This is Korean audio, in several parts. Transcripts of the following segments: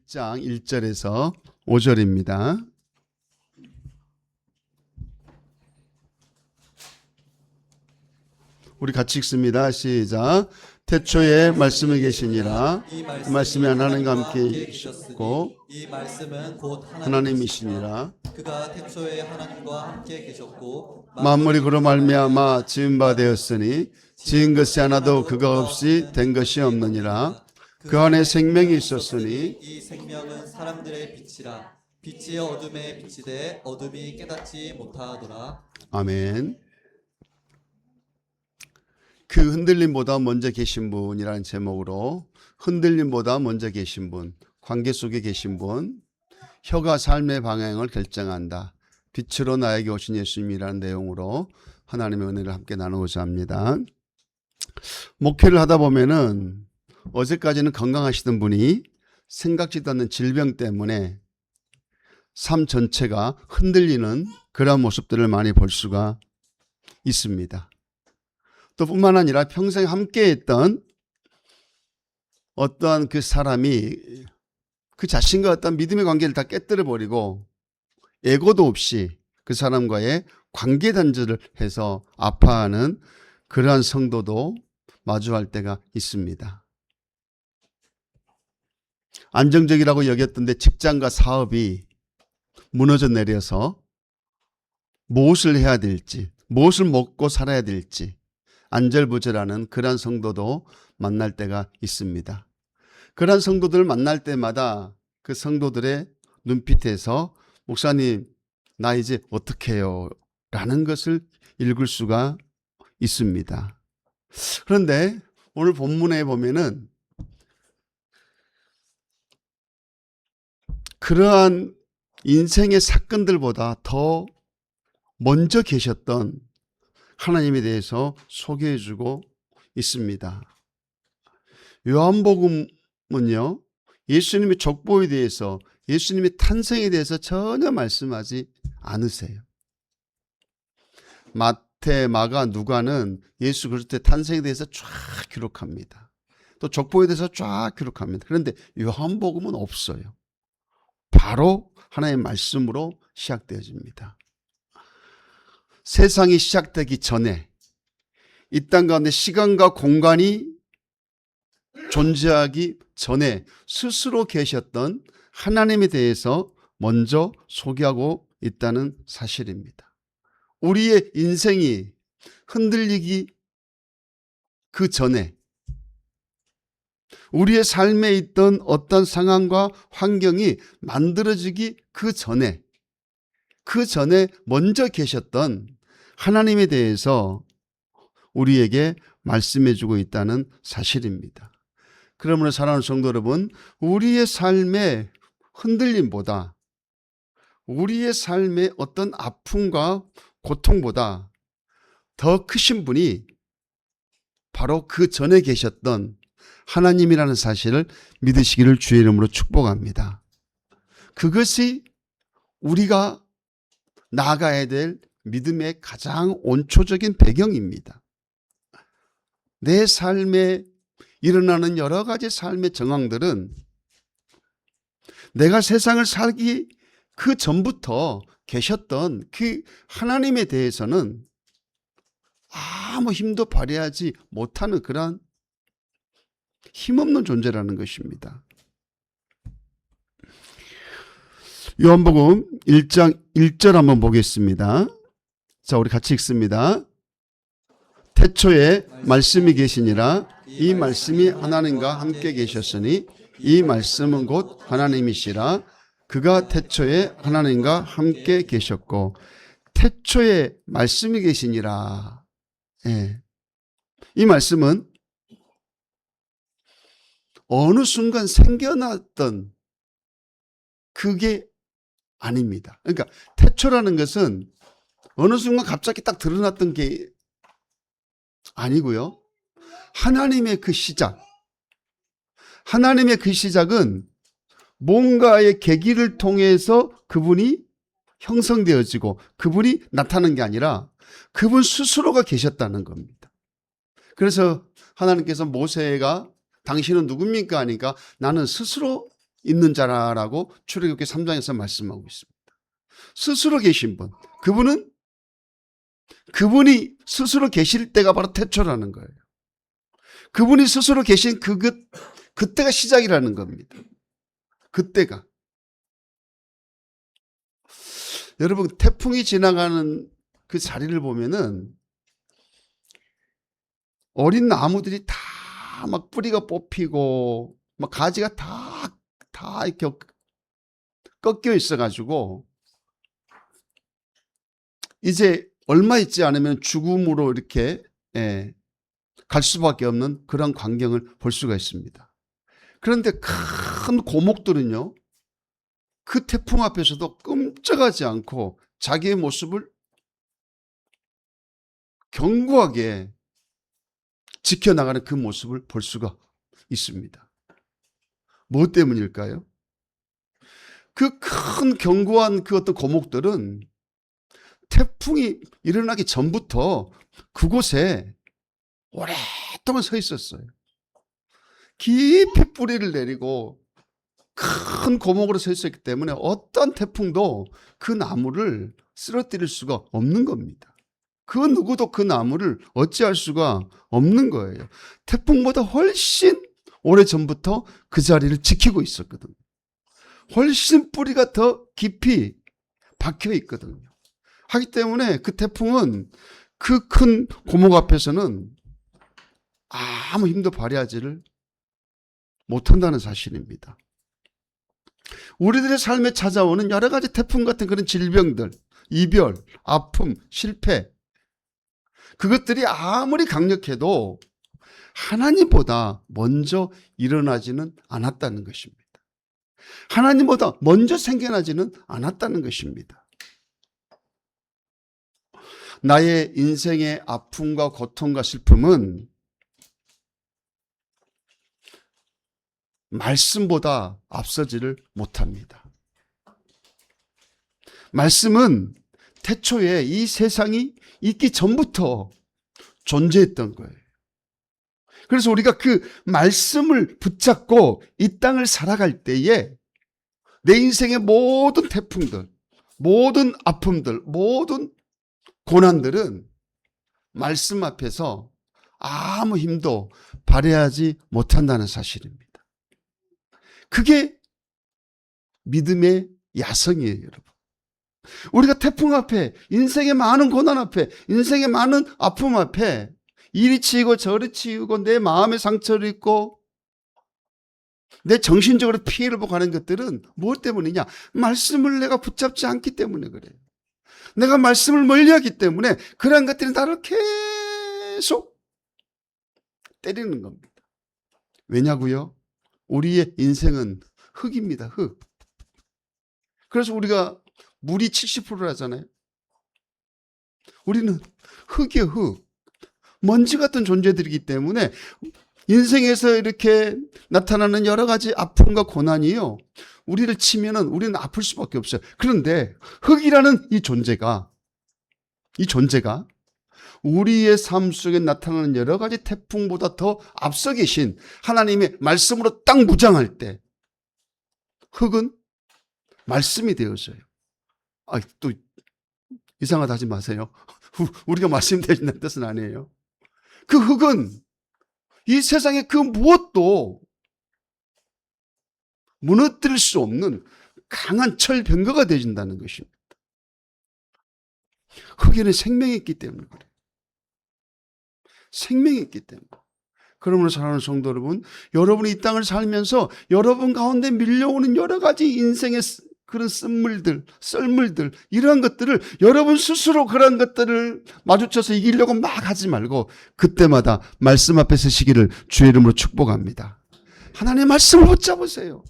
1장 1절에서 5절입니다. 우리 같이 읽습니다. 시작. 태초에 말씀이 계시니라. 이 말씀이 하나님과 함께 계셨고 이 말씀은 곧 하나님이시니라. 그가 태초에 하나님과 함께 계셨고 만물이 그로 말미암아 지은 바 되었으니 지은 것이 하나도 그가 없이 된 것이 없느니라. 그 안에 생명이 있었으니 이 생명은 사람들의 빛이라. 빛이 어둠에 비치되 어둠이 깨닫지 못하더라. 아멘. 그 흔들림보다 먼저 계신 분이라는 제목으로 흔들림보다 먼저 계신 분, 관계 속에 계신 분, 혀가 삶의 방향을 결정한다. 빛으로 나에게 오신 예수님이라는 내용으로 하나님의 은혜를 함께 나누고자 합니다. 목회를 하다 보면은 어제까지는 건강하시던 분이 생각지도 않는 질병 때문에 삶 전체가 흔들리는 그런 모습들을 많이 볼 수가 있습니다. 또 뿐만 아니라 평생 함께했던 어떠한 그 사람이 그 자신과 어떤 믿음의 관계를 다 깨뜨려 버리고 예고도 없이 그 사람과의 관계 단절을 해서 아파하는 그러한 성도도 마주할 때가 있습니다. 안정적이라고 여겼던데 직장과 사업이 무너져 내려서 무엇을 해야 될지, 무엇을 먹고 살아야 될지 안절부절하는 그러한 성도도 만날 때가 있습니다. 그러한 성도들을 만날 때마다 그 성도들의 눈빛에서 목사님 나 이제 어떻게 해요? 라는 것을 읽을 수가 있습니다. 그런데 오늘 본문에 보면은 그러한 인생의 사건들보다 더 먼저 계셨던 하나님에 대해서 소개해주고 있습니다. 요한복음은요, 예수님의 족보에 대해서, 예수님의 탄생에 대해서 전혀 말씀하지 않으세요. 마태, 마가, 누가는 예수 그리스도의 탄생에 대해서 쫙 기록합니다. 또 족보에 대해서 쫙 기록합니다. 그런데 요한복음은 없어요. 바로 하나님의 말씀으로 시작되어집니다. 세상이 시작되기 전에 이 땅 가운데 시간과 공간이 존재하기 전에 스스로 계셨던 하나님에 대해서 먼저 소개하고 있다는 사실입니다. 우리의 인생이 흔들리기 그 전에 우리의 삶에 있던 어떤 상황과 환경이 만들어지기 그 전에 먼저 계셨던 하나님에 대해서 우리에게 말씀해 주고 있다는 사실입니다. 그러므로 사랑하는 성도 여러분, 우리의 삶의 흔들림보다 우리의 삶의 어떤 아픔과 고통보다 더 크신 분이 바로 그 전에 계셨던 하나님이라는 사실을 믿으시기를 주의 이름으로 축복합니다. 그것이 우리가 나아가야 될 믿음의 가장 원초적인 배경입니다. 내 삶에 일어나는 여러 가지 삶의 정황들은 내가 세상을 살기 그 전부터 계셨던 그 하나님에 대해서는 아무 힘도 발휘하지 못하는 그런 힘없는 존재라는 것입니다. 요한복음 1장 1절 한번 보겠습니다. 자, 우리 같이 읽습니다. 태초에 말씀이 계시니라. 이 말씀이 하나님과 함께 계셨으니 이 말씀은 곧 하나님이시라. 그가 태초에 하나님과 함께 계셨고 태초에 말씀이 계시니라. 예. 이 말씀은 어느 순간 생겨났던 그게 아닙니다. 그러니까 태초라는 것은 어느 순간 갑자기 딱 드러났던 게 아니고요. 하나님의 그 시작은 뭔가의 계기를 통해서 그분이 형성되어지고 그분이 나타나는 게 아니라 그분 스스로가 계셨다는 겁니다. 그래서 하나님께서 모세가 당신은 누굽니까 하니까 나는 스스로 있는 자라라고 출애굽기 3장에서 말씀하고 있습니다. 스스로 계신 분, 그분이 스스로 계실 때가 바로 태초라는 거예요. 그분이 스스로 계신 그때가 시작이라는 겁니다. 그때가. 여러분, 태풍이 지나가는 그 자리를 보면은 어린 나무들이 다 막 뿌리가 뽑히고 막 가지가 다 이렇게 꺾여 있어가지고 이제 얼마 있지 않으면 죽음으로 이렇게 갈 수밖에 없는 그런 광경을 볼 수가 있습니다. 그런데 큰 고목들은요, 그 태풍 앞에서도 끔찍하지 않고 자기의 모습을 견고하게 지켜나가는 그 모습을 볼 수가 있습니다. 뭐 때문일까요? 그 큰 견고한 그 어떤 고목들은 태풍이 일어나기 전부터 그곳에 오랫동안 서 있었어요. 깊이 뿌리를 내리고 큰 고목으로 서 있었기 때문에 어떤 태풍도 그 나무를 쓰러뜨릴 수가 없는 겁니다. 그 누구도 그 나무를 어찌할 수가 없는 거예요. 태풍보다 훨씬 오래전부터 그 자리를 지키고 있었거든요. 훨씬 뿌리가 더 깊이 박혀 있거든요. 하기 때문에 그 태풍은 그 큰 고목 앞에서는 아무 힘도 발휘하지를 못한다는 사실입니다. 우리들의 삶에 찾아오는 여러 가지 태풍 같은 그런 질병들, 이별, 아픔, 실패, 그것들이 아무리 강력해도 하나님보다 먼저 일어나지는 않았다는 것입니다. 하나님보다 먼저 생겨나지는 않았다는 것입니다. 나의 인생의 아픔과 고통과 슬픔은 말씀보다 앞서지를 못합니다. 말씀은 태초에 이 세상이 있기 전부터 존재했던 거예요. 그래서 우리가 그 말씀을 붙잡고 이 땅을 살아갈 때에 내 인생의 모든 태풍들, 모든 아픔들, 모든 고난들은 말씀 앞에서 아무 힘도 발휘하지 못한다는 사실입니다. 그게 믿음의 야성이에요, 여러분. 우리가 태풍 앞에, 인생의 많은 고난 앞에, 인생의 많은 아픔 앞에 이리 치이고 저리 치이고 내 마음의 상처를 입고 내 정신적으로 피해를 보고 하는 것들은 무엇 때문이냐? 말씀을 내가 붙잡지 않기 때문에 그래요. 내가 말씀을 멀리하기 때문에 그러한 것들이 나를 계속 때리는 겁니다. 왜냐고요? 우리의 인생은 흙입니다. 흙. 그래서 우리가 물이 70%라잖아요. 우리는 흙이에요. 흙. 먼지 같은 존재들이기 때문에 인생에서 이렇게 나타나는 여러 가지 아픔과 고난이요, 우리를 치면은 우리는 아플 수밖에 없어요. 그런데 흙이라는 이 존재가 우리의 삶 속에 나타나는 여러 가지 태풍보다 더 앞서 계신 하나님의 말씀으로 딱 무장할 때 흙은 말씀이 되어져요. 또 이상하다 하지 마세요. 우리가 말씀이 되신다는 뜻은 아니에요. 그 흙은 이 세상의 그 무엇도 무너뜨릴 수 없는 강한 철병거가 되어진다는 것입니다. 흙에는 생명이 있기 때문에 그래요. 생명이 있기 때문에. 그러므로 사랑하는 성도 여러분, 여러분이 이 땅을 살면서 여러분 가운데 밀려오는 여러 가지 인생의 그런 썰물들, 이러한 것들을 여러분 스스로 그런 것들을 마주쳐서 이기려고 막 하지 말고 그때마다 말씀 앞에 서시기를 주의 이름으로 축복합니다. 하나님의 말씀을 붙잡으세요.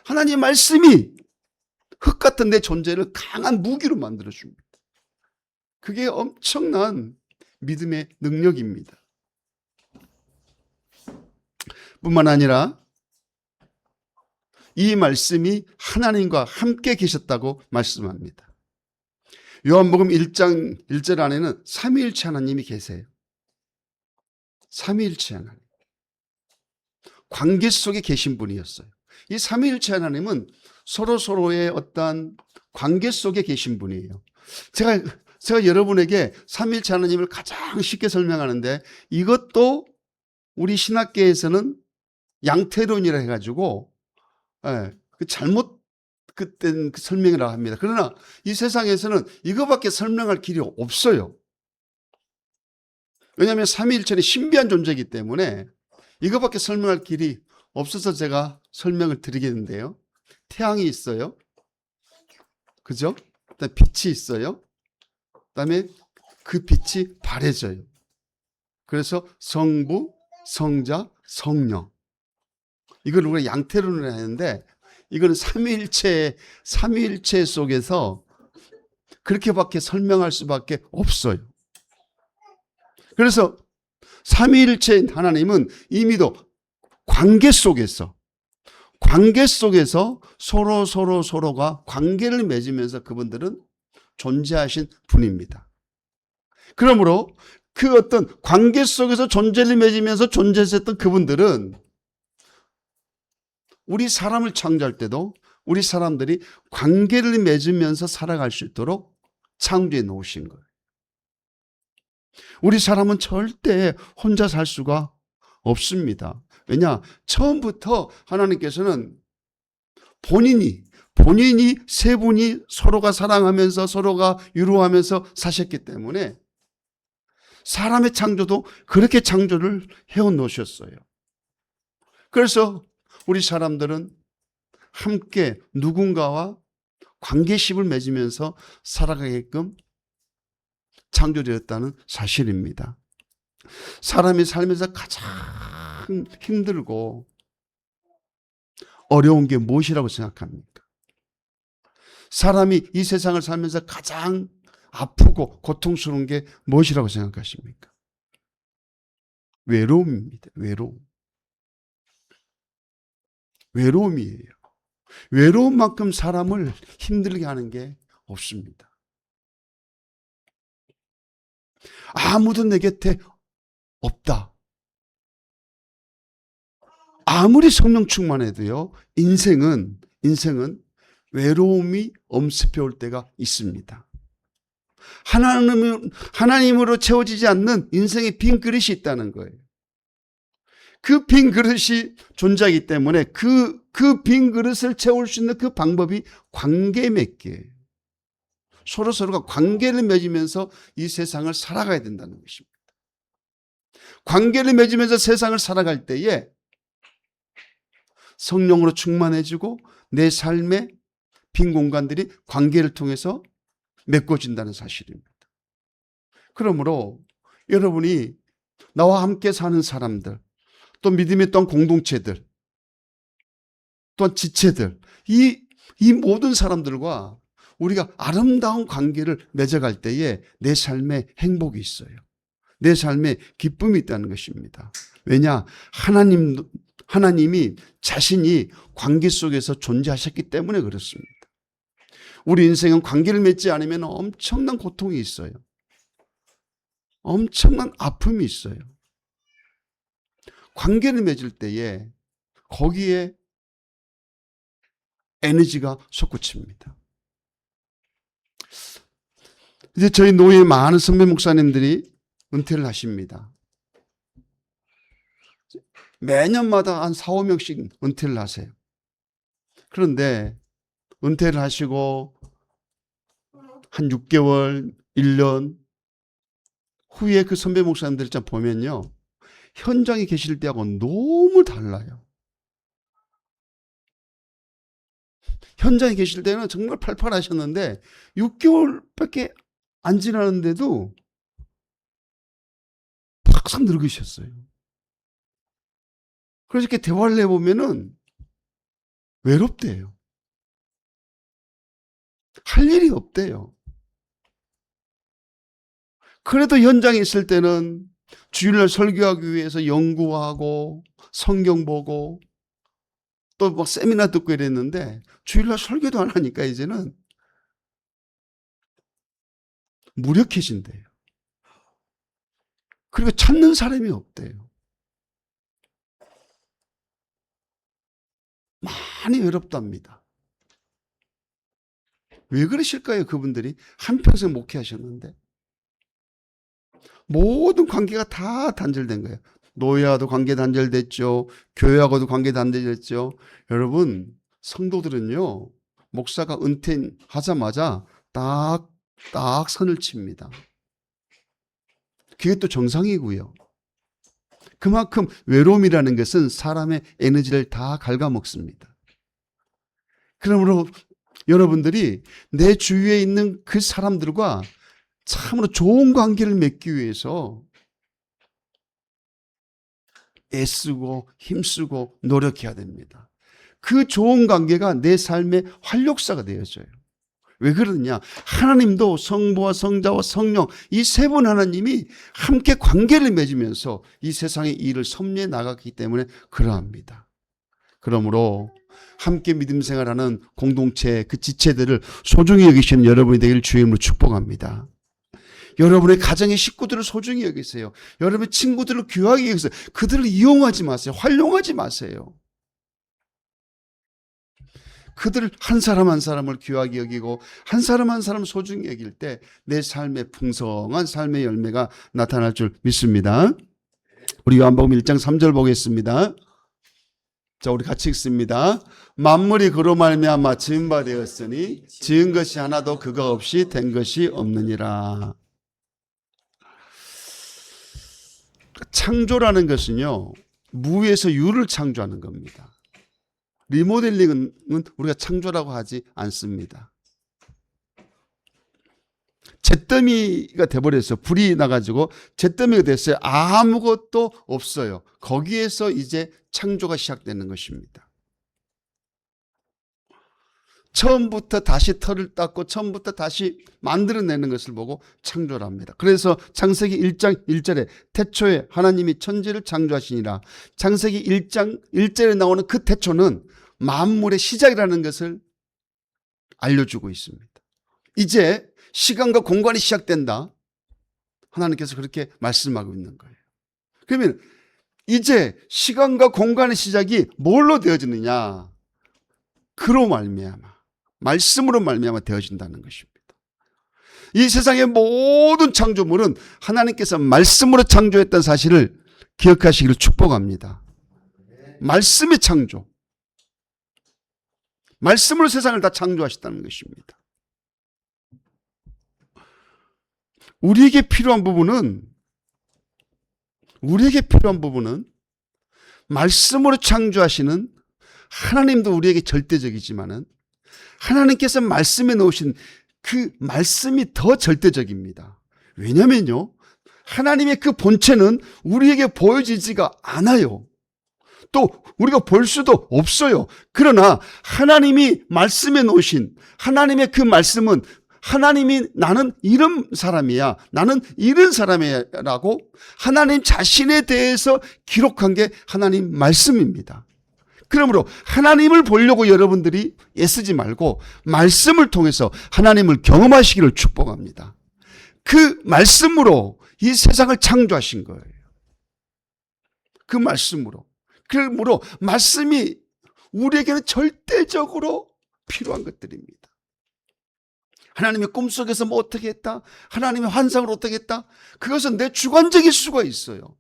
하나님의 말씀이 흙 같은 내 존재를 강한 무기로 만들어줍니다. 그게 엄청난 믿음의 능력입니다. 뿐만 아니라 이 말씀이 하나님과 함께 계셨다고 말씀합니다. 요한복음 1장 1절 안에는 삼위일체 하나님이 계세요. 삼위일체 하나님. 관계 속에 계신 분이었어요. 이 삼위일체 하나님은 서로의 어떠한 관계 속에 계신 분이에요. 제가 여러분에게 삼위일체 하나님을 가장 쉽게 설명하는데, 이것도 우리 신학계에서는 양태론이라 해가지고 잘못 그땐 설명이라고 합니다. 그러나 이 세상에서는 이거밖에 설명할 길이 없어요. 왜냐하면 삼위일체는 신비한 존재이기 때문에 이거밖에 설명할 길이 없어서 제가 설명을 드리겠는데요. 태양이 있어요. 그죠? 그다음에 빛이 있어요. 그다음에 그 빛이 발해져요. 그래서 성부, 성자, 성령. 이걸 우리가 양태론을 하는데, 이거는 삼위일체 속에서 그렇게밖에 설명할 수밖에 없어요. 그래서 삼위일체 하나님은 이미도 관계 속에서 서로가 관계를 맺으면서 그분들은 존재하신 분입니다. 그러므로 그 어떤 관계 속에서 존재를 맺으면서 존재했던 그분들은 우리 사람을 창조할 때도 우리 사람들이 관계를 맺으면서 살아갈 수 있도록 창조해 놓으신 거예요. 우리 사람은 절대 혼자 살 수가 없습니다. 왜냐? 처음부터 하나님께서는 본인이 세 분이 서로가 사랑하면서 서로가 유로하면서 사셨기 때문에 사람의 창조도 그렇게 창조를 해온 놓으셨어요. 그래서 우리 사람들은 함께 누군가와 관계십을 맺으면서 살아가게끔 창조되었다는 사실입니다. 사람이 살면서 가장 힘들고 어려운 게 무엇이라고 생각합니까? 사람이 이 세상을 살면서 가장 아프고 고통스러운 게 무엇이라고 생각하십니까? 외로움입니다. 외로움이에요. 외로움만큼 사람을 힘들게 하는 게 없습니다. 아무도 내 곁에 없다. 아무리 성령 충만해도요, 인생은 외로움이 엄습해 올 때가 있습니다. 하나님으로 채워지지 않는 인생의 빈 그릇이 있다는 거예요. 그 빈 그릇이 존재하기 때문에 그 빈 그릇을 채울 수 있는 그 방법이 관계 맺기예요. 서로가 관계를 맺으면서 이 세상을 살아가야 된다는 것입니다. 관계를 맺으면서 세상을 살아갈 때에 성령으로 충만해지고 내 삶의 빈 공간들이 관계를 통해서 메꿔진다는 사실입니다. 그러므로 여러분이 나와 함께 사는 사람들, 또 믿음의 또한 공동체들, 또한 지체들, 이 모든 사람들과 우리가 아름다운 관계를 맺어갈 때에 내 삶에 행복이 있어요. 내 삶에 기쁨이 있다는 것입니다. 왜냐? 하나님이 자신이 관계 속에서 존재하셨기 때문에 그렇습니다. 우리 인생은 관계를 맺지 않으면 엄청난 고통이 있어요. 엄청난 아픔이 있어요. 관계를 맺을 때에 거기에 에너지가 솟구칩니다. 이제 저희 노예 많은 선배 목사님들이 은퇴를 하십니다. 매년마다 한 4, 5명씩 은퇴를 하세요. 그런데 은퇴를 하시고 한 6개월, 1년 후에 그 선배 목사님들 좀 보면요, 현장에 계실 때하고 너무 달라요. 현장에 계실 때는 정말 팔팔하셨는데 6개월밖에 안 지나는데도 팍팍 늙으셨어요. 그래서 이렇게 대화를 해보면은 외롭대요. 할 일이 없대요. 그래도 현장에 있을 때는 주일날 설교하기 위해서 연구하고 성경 보고 또 막 세미나 듣고 이랬는데 주일날 설교도 안 하니까 이제는 무력해진대요. 그리고 찾는 사람이 없대요. 많이 외롭답니다. 왜 그러실까요? 그분들이 한평생 목회하셨는데 모든 관계가 다 단절된 거예요. 노예와도 관계 단절됐죠. 교회하고도 관계 단절됐죠. 여러분, 성도들은요, 목사가 은퇴하자마자 딱 선을 칩니다. 그게 또 정상이고요. 그만큼 외로움이라는 것은 사람의 에너지를 다 갉아먹습니다. 그러므로 여러분들이 내 주위에 있는 그 사람들과 참으로 좋은 관계를 맺기 위해서 애쓰고 힘쓰고 노력해야 됩니다. 그 좋은 관계가 내 삶의 활력소가 되어져요. 왜 그러느냐? 하나님도 성부와 성자와 성령 이 세 분 하나님이 함께 관계를 맺으면서 이 세상의 일을 섭리해 나갔기 때문에 그러합니다. 그러므로 함께 믿음 생활하는 공동체 그 지체들을 소중히 여기시는 여러분이 되기를 주의 이름으로 축복합니다. 여러분의 가정의 식구들을 소중히 여기세요. 여러분의 친구들을 귀하게 여기세요. 그들을 이용하지 마세요. 활용하지 마세요. 그들을 한 사람 한 사람을 귀하게 여기고 한 사람 한 사람을 소중히 여길 때 내 삶의 풍성한 삶의 열매가 나타날 줄 믿습니다. 우리 요한복음 1장 3절 보겠습니다. 자, 우리 같이 읽습니다. 만물이 그로 말미암아 지은 바 되었으니 지은 것이 하나도 그가 없이 된 것이 없느니라. 창조라는 것은요, 무에서 유를 창조하는 겁니다. 리모델링은 우리가 창조라고 하지 않습니다. 잿더미가 돼버렸어요. 불이 나가지고 잿더미가 됐어요. 아무것도 없어요. 거기에서 이제 창조가 시작되는 것입니다. 처음부터 다시 털을 닦고 처음부터 다시 만들어내는 것을 보고 창조를 합니다. 그래서 창세기 1장 1절에 태초에 하나님이 천지를 창조하시니라. 창세기 1장 1절에 나오는 그 태초는 만물의 시작이라는 것을 알려주고 있습니다. 이제 시간과 공간이 시작된다. 하나님께서 그렇게 말씀하고 있는 거예요. 그러면 이제 시간과 공간의 시작이 뭘로 되어지느냐? 그로 말미암아, 말씀으로 말미암아 되어진다는 것입니다. 이 세상의 모든 창조물은 하나님께서 말씀으로 창조했다는 사실을 기억하시기를 축복합니다. 말씀의 창조. 말씀으로 세상을 다 창조하셨다는 것입니다. 우리에게 필요한 부분은 말씀으로 창조하시는 하나님도 우리에게 절대적이지만은 하나님께서 말씀에 넣으신 그 말씀이 더 절대적입니다. 왜냐면요, 하나님의 그 본체는 우리에게 보여지지가 않아요. 또 우리가 볼 수도 없어요. 그러나 하나님이 말씀에 놓으신 하나님의 그 말씀은 하나님이 나는 이런 사람이야, 나는 이런 사람이라고 하나님 자신에 대해서 기록한 게 하나님 말씀입니다. 그러므로 하나님을 보려고 여러분들이 애쓰지 말고 말씀을 통해서 하나님을 경험하시기를 축복합니다. 그 말씀으로 이 세상을 창조하신 거예요. 그 말씀으로. 그러므로 말씀이 우리에게는 절대적으로 필요한 것들입니다. 하나님의 꿈속에서 뭐 어떻게 했다? 하나님의 환상을 어떻게 했다? 그것은 내 주관적일 수가 있어요.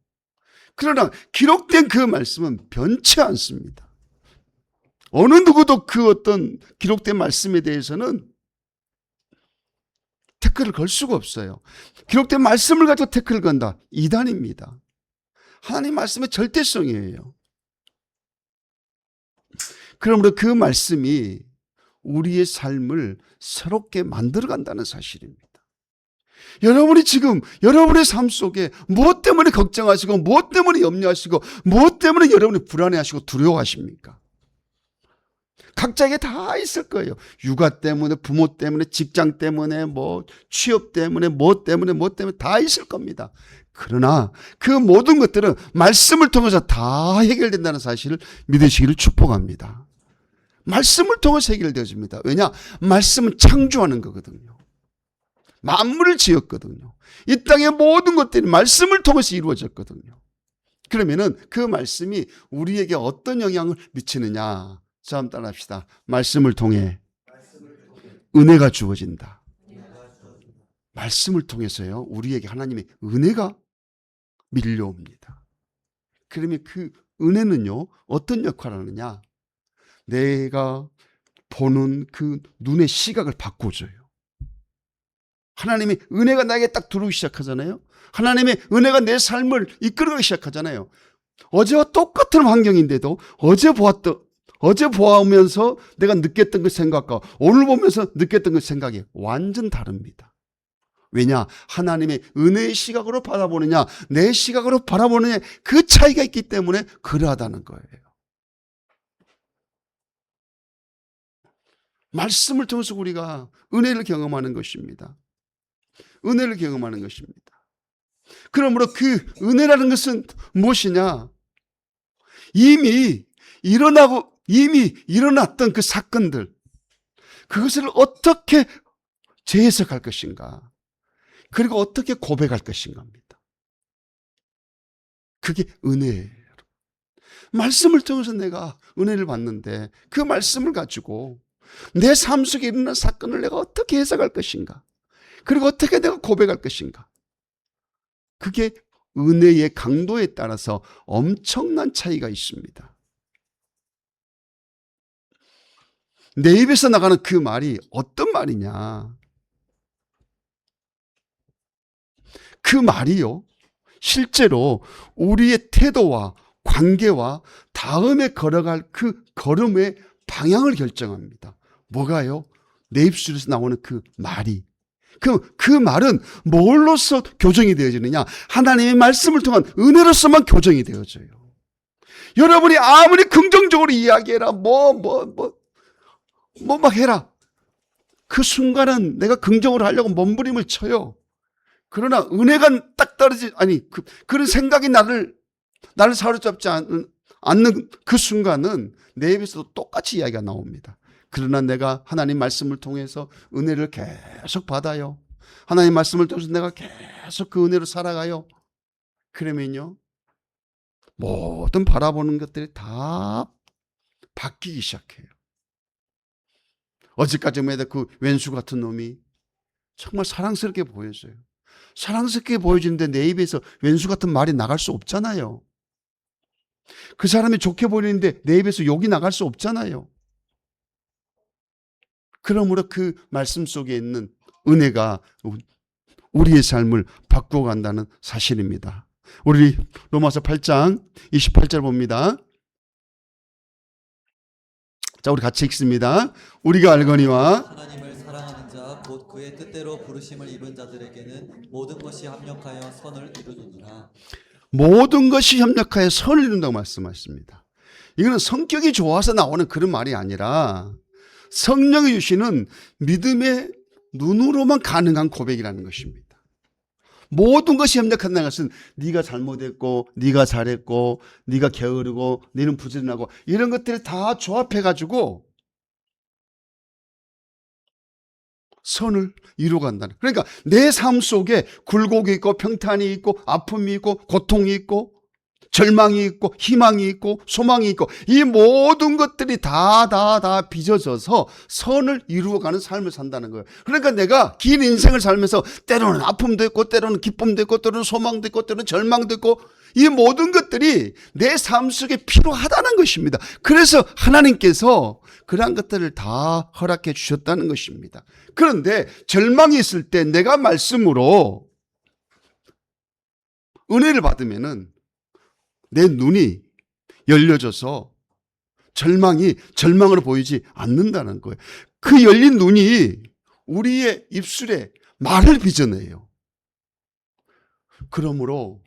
그러나 기록된 그 말씀은 변치 않습니다. 어느 누구도 그 어떤 기록된 말씀에 대해서는 태클을 걸 수가 없어요. 기록된 말씀을 가지고 태클을 건다. 이단입니다. 하나님 말씀의 절대성이에요. 그러므로 그 말씀이 우리의 삶을 새롭게 만들어간다는 사실입니다. 여러분이 지금 여러분의 삶 속에 무엇 때문에 걱정하시고 무엇 때문에 염려하시고 무엇 때문에 여러분이 불안해하시고 두려워하십니까? 각자에게 다 있을 거예요. 육아 때문에, 부모 때문에, 직장 때문에, 뭐 취업 때문에, 뭐 때문에 다 있을 겁니다. 그러나 그 모든 것들은 말씀을 통해서 다 해결된다는 사실을 믿으시기를 축복합니다. 말씀을 통해서 해결되어집니다. 왜냐? 말씀은 창조하는 거거든요. 만물을 지었거든요. 이 땅의 모든 것들이 말씀을 통해서 이루어졌거든요. 그러면은 그 말씀이 우리에게 어떤 영향을 미치느냐? 자, 한번 따라합시다. 말씀을 통해 은혜가 주어진다. 말씀을 통해서요, 우리에게 하나님의 은혜가 밀려옵니다. 그러면 그 은혜는요, 어떤 역할을 하느냐? 내가 보는 그 눈의 시각을 바꿔줘요. 하나님의 은혜가 나에게 딱 들어오기 시작하잖아요. 하나님의 은혜가 내 삶을 이끌어가기 시작하잖아요. 어제와 똑같은 환경인데도 어제 보아오면서 내가 느꼈던 그 생각과 오늘 보면서 느꼈던 그 생각이 완전 다릅니다. 왜냐? 하나님의 은혜의 시각으로 바라보느냐, 내 시각으로 바라보느냐, 그 차이가 있기 때문에 그러하다는 거예요. 말씀을 통해서 우리가 은혜를 경험하는 것입니다. 은혜를 경험하는 것입니다. 그러므로 그 은혜라는 것은 무엇이냐? 이미 일어났던 그 사건들, 그것을 어떻게 재해석할 것인가, 그리고 어떻게 고백할 것인가입니다. 그게 은혜예요. 말씀을 통해서 내가 은혜를 받는데 그 말씀을 가지고 내 삶 속에 일어난 사건을 내가 어떻게 해석할 것인가, 그리고 어떻게 내가 고백할 것인가. 그게 은혜의 강도에 따라서 엄청난 차이가 있습니다. 내 입에서 나가는 그 말이 어떤 말이냐? 그 말이요, 실제로 우리의 태도와 관계와 다음에 걸어갈 그 걸음의 방향을 결정합니다. 뭐가요? 내 입술에서 나오는 그 말이. 그 말은 뭘로서 교정이 되어지느냐? 하나님의 말씀을 통한 은혜로서만 교정이 되어져요. 여러분이 아무리 긍정적으로 이야기해라, 막 해라. 그 순간은 내가 긍정으로 하려고 몸부림을 쳐요. 그러나 은혜가 딱 그런 생각이 나를 사로잡지 않는 그 순간은 내 입에서도 똑같이 이야기가 나옵니다. 그러나 내가 하나님 말씀을 통해서 은혜를 계속 받아요. 하나님 말씀을 통해서 내가 계속 그 은혜로 살아가요. 그러면요, 모든 바라보는 것들이 다 바뀌기 시작해요. 어제까지만 해도 그 왼수 같은 놈이 정말 사랑스럽게 보여져요. 사랑스럽게 보여지는데 내 입에서 왼수 같은 말이 나갈 수 없잖아요. 그 사람이 좋게 보이는데 내 입에서 욕이 나갈 수 없잖아요. 그러므로 그 말씀 속에 있는 은혜가 우리의 삶을 바꾸어간다는 사실입니다. 우리 로마서 8장 28절 봅니다. 자, 우리 같이 읽습니다. 우리가 알거니와 하나님을 사랑하는 자 곧 그의 뜻대로 부르심을 입은 자들에게는 모든 것이 합력하여 선을 이루느니라. 모든 것이 협력하여 선을 이룬다고 말씀하십니다. 이거는 성격이 좋아서 나오는 그런 말이 아니라 성령이 주시는 믿음의 눈으로만 가능한 고백이라는 것입니다. 모든 것이 협력한다는 것은 네가 잘못했고, 네가 잘했고, 네가 게으르고, 너는 부지런하고, 이런 것들을 다 조합해가지고 선을 이루어간다는. 그러니까 내 삶 속에 굴곡이 있고 평탄이 있고 아픔이 있고 고통이 있고 절망이 있고 희망이 있고 소망이 있고 이 모든 것들이 다 빚어져서 선을 이루어가는 삶을 산다는 거예요. 그러니까 내가 긴 인생을 살면서 때로는 아픔도 있고 때로는 기쁨도 있고 때로는 소망도 있고 때로는 절망도 있고 이 모든 것들이 내 삶 속에 필요하다는 것입니다. 그래서 하나님께서 그러한 것들을 다 허락해 주셨다는 것입니다. 그런데 절망이 있을 때 내가 말씀으로 은혜를 받으면은 내 눈이 열려져서 절망이 절망으로 보이지 않는다는 거예요. 그 열린 눈이 우리의 입술에 말을 빚어내요. 그러므로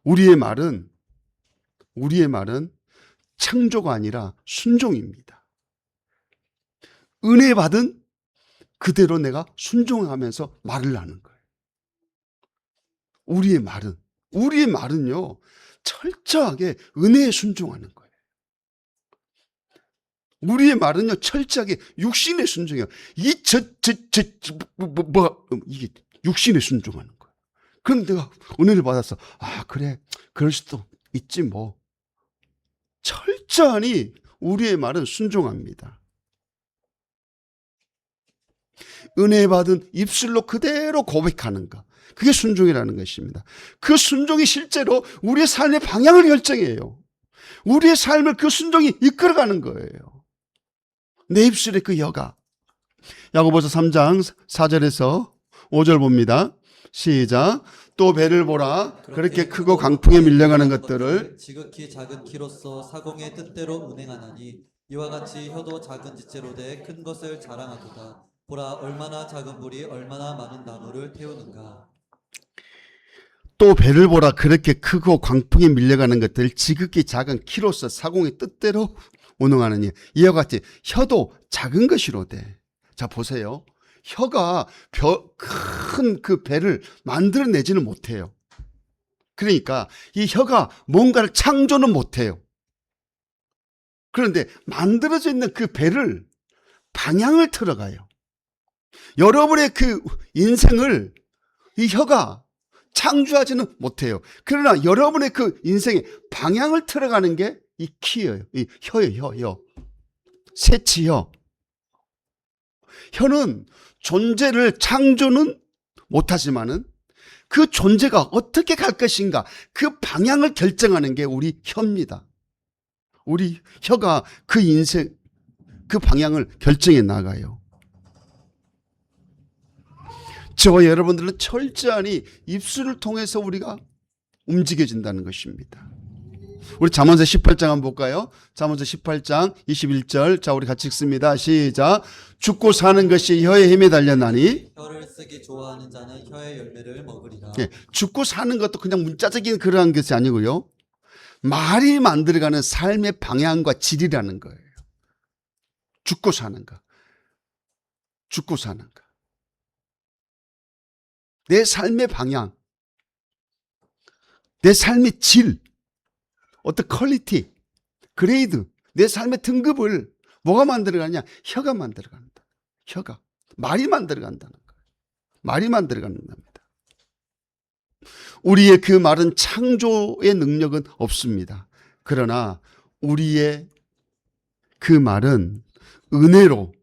우리의 말은 창조가 아니라 순종입니다. 은혜 받은 그대로 내가 순종하면서 말을 하는 거예요. 우리의 말은요, 철저하게 은혜에 순종하는 거예요. 우리의 말은요, 철저하게 육신에 순종해요. 이게 육신에 순종하는 거예요. 그럼 내가 은혜를 받아서, 그래, 그럴 수도 있지 뭐. 철저히 우리의 말은 순종합니다. 은혜 받은 입술로 그대로 고백하는 것. 그게 순종이라는 것입니다. 그 순종이 실제로 우리의 삶의 방향을 결정해요. 우리의 삶을 그 순종이 이끌어가는 거예요. 내 입술의 그 여가. 야고보서 3장 4절에서 5절 봅니다. 시작. 또 배를 보라. 그렇게 크고 강풍에 밀려가는 것들을 지극히 작은 키로서 사공의 뜻대로 운행하나니 이와 같이 혀도 작은 지체로 돼 큰 것을 자랑하도다. 보라 얼마나 작은 불이 얼마나 많은 나무를 태우는가. 또 배를 보라. 그렇게 크고 광풍에 밀려가는 것들 지극히 작은 키로서 사공의 뜻대로 운행하느니 이와 같이 혀도 작은 것이로되. 자 보세요. 혀가 큰 그 배를 만들어내지는 못해요. 그러니까 이 혀가 뭔가를 창조는 못해요. 그런데 만들어져 있는 그 배를 방향을 틀어가요. 여러분의 그 인생을 이 혀가 창조하지는 못해요. 그러나 여러분의 그 인생의 방향을 틀어가는 게 이 키예요. 이 혀예요, 혀. 새치혀. 혀는 존재를 창조는 못하지만은 그 존재가 어떻게 갈 것인가 그 방향을 결정하는 게 우리 혀입니다. 우리 혀가 그 인생 그 방향을 결정해 나가요. 저와 여러분들은 철저히 입술을 통해서 우리가 움직여진다는 것입니다. 우리 잠언서 18장 한번 볼까요? 잠언서 18장 21절. 자, 우리 같이 읽습니다. 시작. 죽고 사는 것이 혀의 힘에 달렸나니. 혀를 쓰기 좋아하는 자는 혀의 열매를 먹으리라. 예, 죽고 사는 것도 그냥 문자적인 그러한 것이 아니고요. 말이 만들어가는 삶의 방향과 질이라는 거예요. 죽고 사는 거. 죽고 사는 거. 내 삶의 방향. 내 삶의 질. 어떤 퀄리티, 그레이드, 내 삶의 등급을 뭐가 만들어가냐? 혀가 만들어간다. 혀가. 말이 만들어간다는 거예요. 말이 만들어간답니다. 우리의 그 말은 창조의 능력은 없습니다. 그러나 우리의 그 말은 은혜로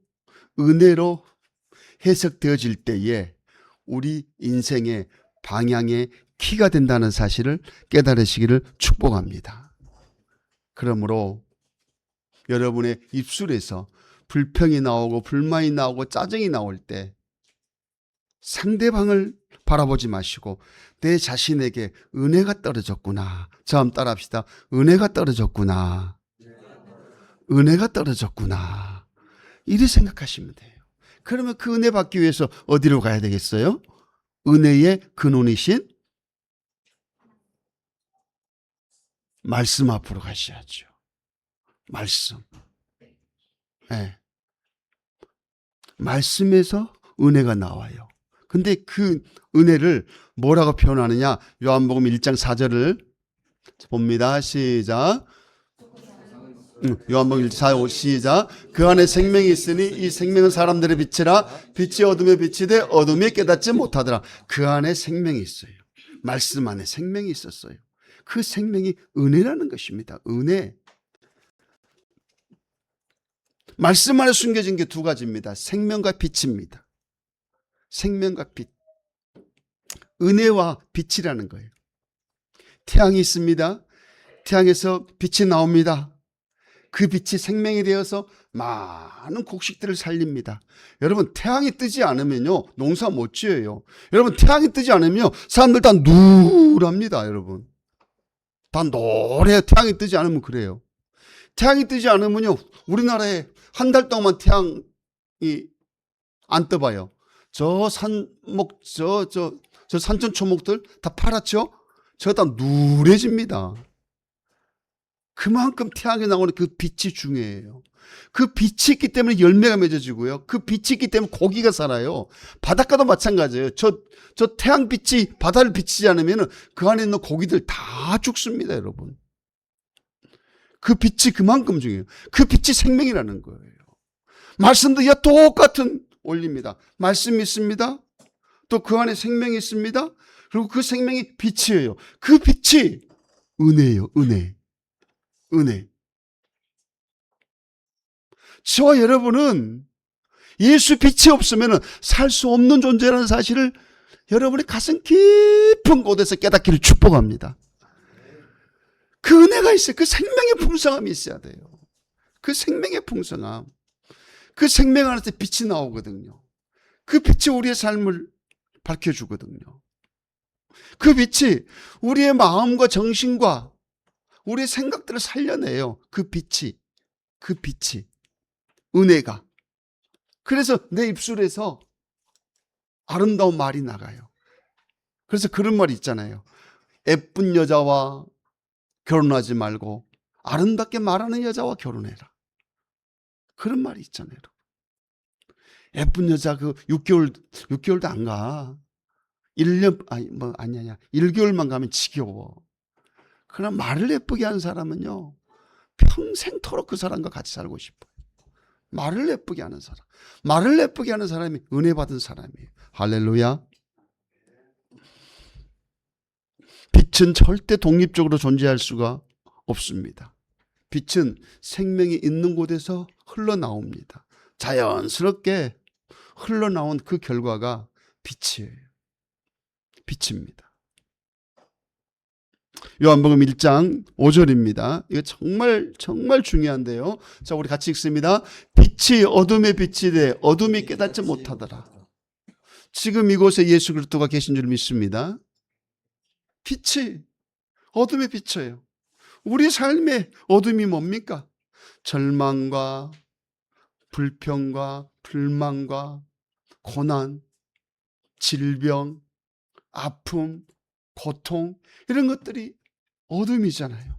해석되어질 때에 우리 인생의 방향의 키가 된다는 사실을 깨달으시기를 축복합니다. 그러므로 여러분의 입술에서 불평이 나오고 불만이 나오고 짜증이 나올 때 상대방을 바라보지 마시고 내 자신에게 은혜가 떨어졌구나. 자, 한번 따라합시다. 은혜가 떨어졌구나. 은혜가 떨어졌구나. 이렇게 생각하시면 돼요. 그러면 그 은혜 받기 위해서 어디로 가야 되겠어요? 은혜의 근원이신 말씀 앞으로 가셔야죠. 말씀. 네. 말씀에서 은혜가 나와요. 근데 그 은혜를 뭐라고 표현하느냐? 요한복음 1장 4절을 봅니다. 시작. 요한복음 1장 4절 시작. 그 안에 생명이 있으니 이 생명은 사람들의 빛이라. 빛이 어둠에 비치되 어둠이 깨닫지 못하더라. 그 안에 생명이 있어요. 말씀 안에 생명이 있었어요. 그 생명이 은혜라는 것입니다. 은혜. 말씀 안에 숨겨진 게 두 가지입니다. 생명과 빛입니다. 생명과 빛. 은혜와 빛이라는 거예요. 태양이 있습니다. 태양에서 빛이 나옵니다. 그 빛이 생명이 되어서 많은 곡식들을 살립니다. 여러분, 태양이 뜨지 않으면요, 농사 못 지어요. 여러분, 태양이 뜨지 않으면 사람들 다 누랍니다, 여러분. 다 노래요. 태양이 뜨지 않으면 그래요. 태양이 뜨지 않으면요, 우리나라에 한 달 동안 태양이 안 떠봐요. 저 산목, 저 산천 초목들 다 파랗죠? 저 다 누래집니다. 그만큼 태양에 나오는 그 빛이 중요해요. 그 빛이 있기 때문에 열매가 맺어지고요. 그 빛이 있기 때문에 고기가 살아요. 바닷가도 마찬가지예요. 저 태양빛이 바다를 비치지 않으면 그 안에 있는 고기들 다 죽습니다, 여러분. 그 빛이 그만큼 중요해요. 그 빛이 생명이라는 거예요. 말씀도 똑같은 원리입니다. 말씀이 있습니다. 또 그 안에 생명이 있습니다. 그리고 그 생명이 빛이에요. 그 빛이 은혜예요. 은혜. 저와 여러분은 예수 빛이 없으면 살 수 없는 존재라는 사실을 여러분의 가슴 깊은 곳에서 깨닫기를 축복합니다. 그 은혜가 있어요. 그 생명의 풍성함이 있어야 돼요. 그 생명의 풍성함. 그 생명 안에서 빛이 나오거든요. 그 빛이 우리의 삶을 밝혀주거든요. 그 빛이 우리의 마음과 정신과 우리의 생각들을 살려내요. 그 빛이. 은혜가. 그래서 내 입술에서 아름다운 말이 나가요. 그래서 그런 말이 있잖아요. 예쁜 여자와 결혼하지 말고 아름답게 말하는 여자와 결혼해라. 그런 말이 있잖아요. 예쁜 여자 6개월도 안 가. 1개월만 가면 지겨워. 그러나 말을 예쁘게 하는 사람은요, 평생토록 그 사람과 같이 살고 싶어요. 말을 예쁘게 하는 사람. 말을 예쁘게 하는 사람이 은혜 받은 사람이에요. 할렐루야. 빛은 절대 독립적으로 존재할 수가 없습니다. 빛은 생명이 있는 곳에서 흘러나옵니다. 자연스럽게 흘러나온 그 결과가 빛이에요. 빛입니다. 요한복음 1장 5절입니다. 이거 정말 중요한데요. 자, 우리 같이 읽습니다. 빛이 어둠에 빛이 돼 어둠이 깨닫지 못하더라. 지금 이곳에 예수 그리스도가 계신 줄 믿습니다. 빛이 어둠에 비쳐요. 우리 삶의 어둠이 뭡니까? 절망과 불평과 불만과 고난, 질병, 아픔, 고통, 이런 것들이 어둠이잖아요.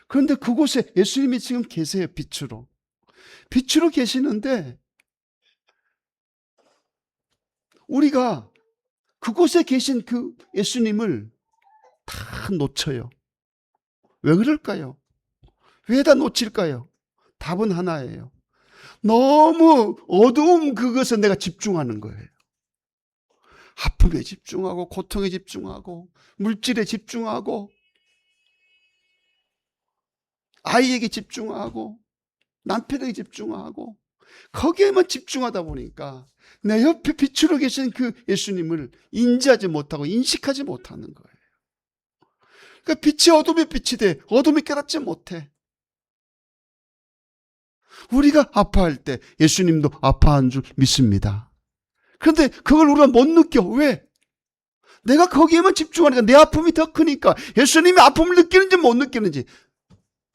그런데 그곳에 예수님이 지금 계세요. 빛으로 계시는데 우리가 그곳에 계신 그 예수님을 다 놓쳐요. 왜 그럴까요? 왜 다 놓칠까요? 답은 하나예요. 너무 어두운 그것에 내가 집중하는 거예요. 아픔에 집중하고 고통에 집중하고 물질에 집중하고 아이에게 집중하고 남편에게 집중하고 거기에만 집중하다 보니까 내 옆에 빛으로 계신 그 예수님을 인지하지 못하고 인식하지 못하는 거예요. 그러니까 빛이 어둠에 빛이 돼 어둠이 깨닫지 못해. 우리가 아파할 때 예수님도 아파한 줄 믿습니다. 그런데 그걸 우리가 못 느껴. 왜? 내가 거기에만 집중하니까 내 아픔이 더 크니까. 예수님이 아픔을 느끼는지 못 느끼는지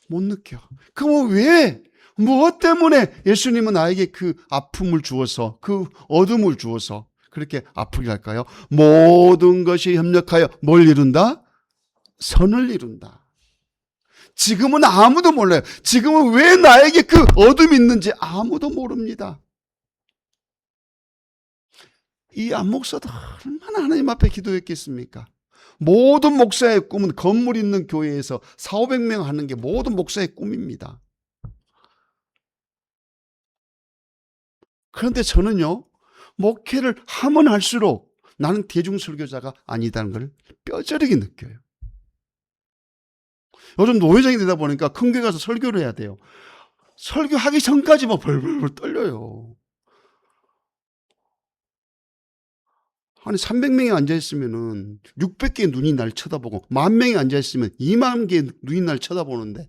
못 느껴. 그럼 왜? 무엇 때문에 예수님은 나에게 그 아픔을 주어서 그 어둠을 주어서 그렇게 아프게 할까요? 모든 것이 협력하여 뭘 이룬다? 선을 이룬다. 지금은 아무도 몰라요. 지금은 왜 나에게 그 어둠이 있는지 아무도 모릅니다. 이 안 목사도 얼마나 하나님 앞에 기도했겠습니까? 모든 목사의 꿈은 건물 있는 교회에서 400~500명 하는 게 모든 목사의 꿈입니다. 그런데 저는요, 목회를 하면 할수록 나는 대중설교자가 아니다는 걸 뼈저리게 느껴요. 요즘 노회장이 되다 보니까 큰 교회 가서 설교를 해야 돼요. 설교하기 전까지 막 벌벌 떨려요. 아니 300명이 앉아있으면 600개의 눈이 날 쳐다보고 10,000명이 앉아있으면 20,000개의 눈이 날 쳐다보는데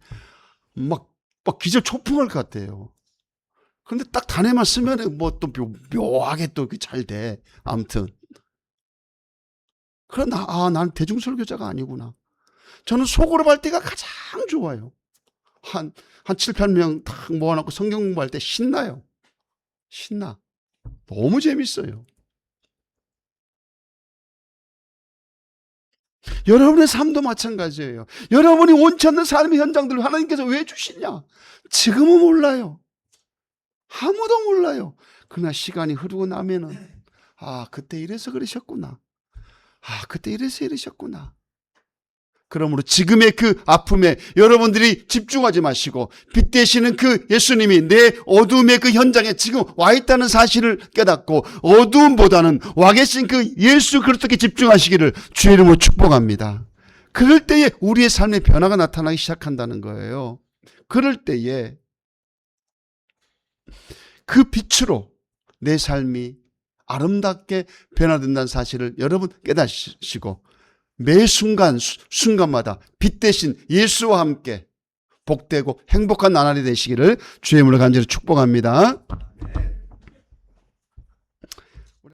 막 기절 초풍할 것 같아요. 그런데 딱 단에만 쓰면 뭐 또 묘하게 또 잘 돼. 아무튼. 그러나 난 대중설교자가 아니구나. 저는 속으로 할 때가 가장 좋아요. 한 7~8명 딱 모아놓고 성경 공부할 때 신나요. 신나. 너무 재밌어요. 여러분의 삶도 마찬가지예요. 여러분이 원치 않는 삶의 현장들을 하나님께서 왜 주시냐? 지금은 몰라요. 아무도 몰라요. 그러나 시간이 흐르고 나면은 그때 이래서 그러셨구나. 그때 이래서 이러셨구나. 그러므로 지금의 그 아픔에 여러분들이 집중하지 마시고 빛 되시는 그 예수님이 내 어둠의 그 현장에 지금 와 있다는 사실을 깨닫고 어둠보다는 와 계신 그 예수 그리스도께 집중하시기를 주의 이름으로 축복합니다. 그럴 때에 우리의 삶의 변화가 나타나기 시작한다는 거예요. 그럴 때에 그 빛으로 내 삶이 아름답게 변화된다는 사실을 여러분 깨닫으시고 매 순간마다 빛 대신 예수와 함께 복되고 행복한 나날이 되시기를 주의 이름으로 간절히 축복합니다.